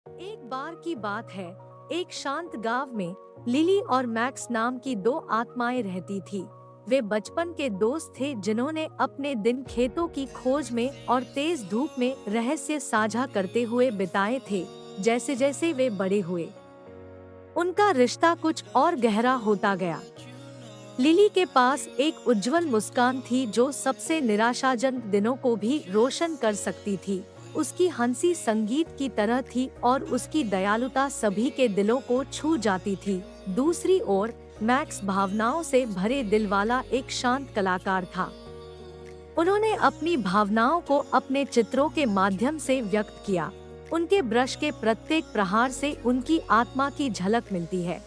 एक बार की बात है, एक शांत गांव में लिली और मैक्स नाम की दो आत्माएं रहती थी। वे बचपन के दोस्त थे जिन्होंने अपने दिन खेतों की खोज में और तेज धूप में रहस्य साझा करते हुए बिताए थे। जैसे जैसे वे बड़े हुए, उनका रिश्ता कुछ और गहरा होता गया। लिली के पास एक उज्जवल मुस्कान थी जो सबसे निराशाजनक दिनों को भी रोशन कर सकती थी। उसकी हंसी संगीत की तरह थी और उसकी दयालुता सभी के दिलों को छू जाती थी। दूसरी ओर मैक्स भावनाओं से भरे दिल वाला एक शांत कलाकार था। उन्होंने अपनी भावनाओं को अपने चित्रों के माध्यम से व्यक्त किया। उनके ब्रश के प्रत्येक प्रहार से उनकी आत्मा की झलक मिलती है।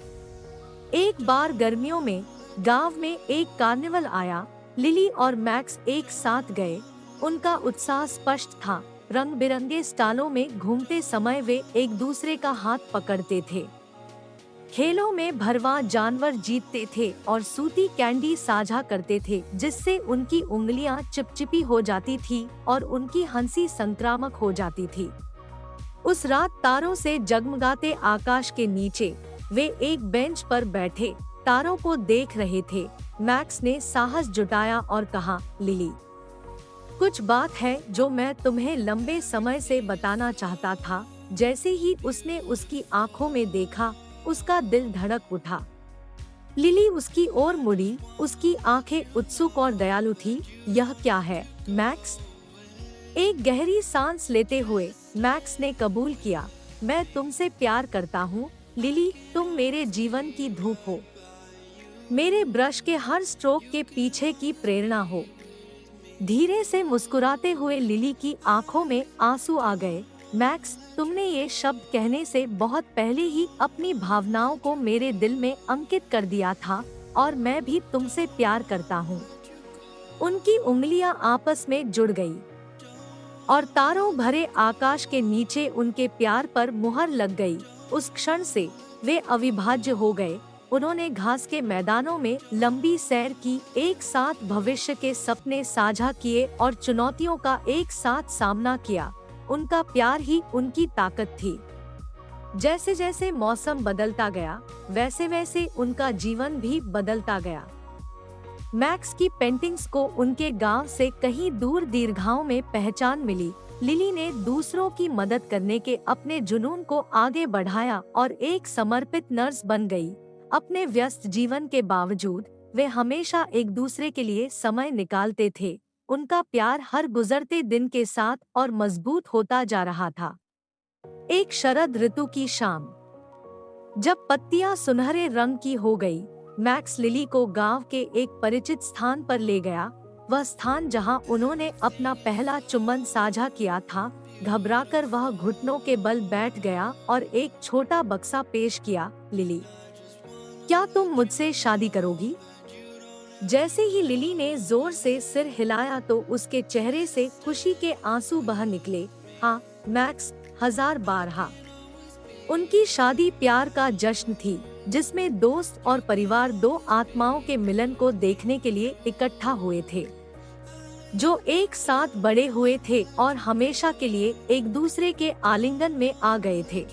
एक बार गर्मियों में गांव में एक कार्निवल आया। लिली और मैक्स एक साथ गए। उनका उत्साह स्पष्ट था। रंग बिरंगे स्टालों में घूमते समय वे एक दूसरे का हाथ पकड़ते थे। खेलों में भरवा जानवर जीतते थे और सूती कैंडी साझा करते थे, जिससे उनकी उंगलियां चिपचिपी हो जाती थी और उनकी हंसी संक्रामक हो जाती थी। उस रात तारों से जगमगाते आकाश के नीचे वे एक बेंच पर बैठे तारों को देख रहे थे। मैक्स ने साहस जुटाया और कहा, लिली, कुछ बात है जो मैं तुम्हें लंबे समय से बताना चाहता था। जैसे ही उसने उसकी आंखों में देखा, उसका दिल धड़क उठा। लिली उसकी ओर मुड़ी। उसकी आंखें उत्सुक और दयालु थी। यह क्या है, मैक्स? एक गहरी सांस लेते हुए मैक्स ने कबूल किया, मैं तुमसे प्यार करता हूँ लिली। तुम मेरे जीवन की धूप हो, मेरे ब्रश के हर स्ट्रोक के पीछे की प्रेरणा हो। धीरे से मुस्कुराते हुए लिली की आंखों में आंसू आ गए। मैक्स, तुमने ये शब्द कहने से बहुत पहले ही अपनी भावनाओं को मेरे दिल में अंकित कर दिया था और मैं भी तुमसे प्यार करता हूँ। उनकी उंगलियां आपस में जुड़ गई और तारों भरे आकाश के नीचे उनके प्यार पर मुहर लग गई। उस क्षण से वे अविभाज्य हो गए। उन्होंने घास के मैदानों में लंबी सैर की, एक साथ भविष्य के सपने साझा किए और चुनौतियों का एक साथ सामना किया। उनका प्यार ही उनकी ताकत थी। जैसे जैसे मौसम बदलता गया, वैसे वैसे उनका जीवन भी बदलता गया। मैक्स की पेंटिंग्स को उनके गांव से कहीं दूर दीर्घाओं में पहचान मिली। लिली ने दूसरों की मदद करने के अपने जुनून को आगे बढ़ाया और एक समर्पित नर्स बन गई। अपने व्यस्त जीवन के बावजूद वे हमेशा एक दूसरे के लिए समय निकालते थे। उनका प्यार हर गुजरते दिन के साथ और मजबूत होता जा रहा था। एक शरद ऋतु की शाम, जब पत्तियां सुनहरे रंग की हो गई, मैक्स लिली को गांव के एक परिचित स्थान पर ले गया। वह स्थान जहां उन्होंने अपना पहला चुम्बन साझा किया था। घबराकर वह घुटनों के बल बैठ गया और एक छोटा बक्सा पेश किया। लिली, क्या तुम मुझसे शादी करोगी? जैसे ही लिली ने जोर से सिर हिलाया तो उसके चेहरे से खुशी के आंसू बह निकले। हाँ मैक्स, 1000 बार हाँ। उनकी शादी प्यार का जश्न थी, जिसमें दोस्त और परिवार दो आत्माओं के मिलन को देखने के लिए इकट्ठा हुए थे, जो एक साथ बड़े हुए थे और हमेशा के लिए एक दूसरे के आलिंगन में आ गए थे।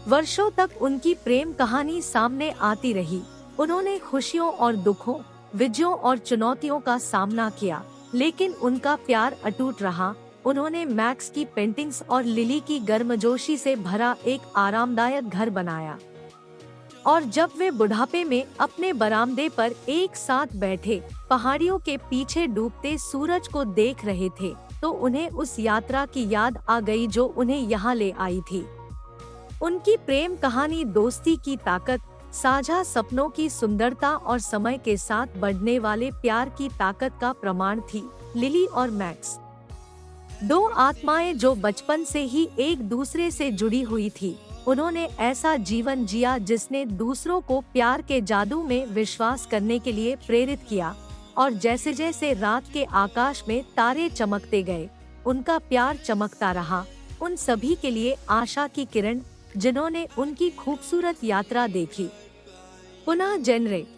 वर्षों तक उनकी प्रेम कहानी सामने आती रही। उन्होंने खुशियों और दुखों, विजयों और चुनौतियों का सामना किया, लेकिन उनका प्यार अटूट रहा। उन्होंने मैक्स की पेंटिंग्स और लिली की गर्मजोशी से भरा एक आरामदायक घर बनाया। और जब वे बुढ़ापे में अपने बरामदे पर एक साथ बैठे पहाड़ियों के पीछे डूबते सूरज को देख रहे थे, तो उन्हें उस यात्रा की याद आ गई जो उन्हें यहाँ ले आई थी। उनकी प्रेम कहानी दोस्ती की ताकत, साझा सपनों की सुंदरता और समय के साथ बढ़ने वाले प्यार की ताकत का प्रमाण थी। लिली और मैक्स, दो आत्माएं जो बचपन से ही एक दूसरे से जुड़ी हुई थी। उन्होंने ऐसा जीवन जिया जिसने दूसरों को प्यार के जादू में विश्वास करने के लिए प्रेरित किया। और जैसे जैसे रात के आकाश में तारे चमकते गए, उनका प्यार चमकता रहा। उन सभी के लिए आशा की किरण, जिन्होंने उनकी खूबसूरत यात्रा देखी। पुनः जेनरेट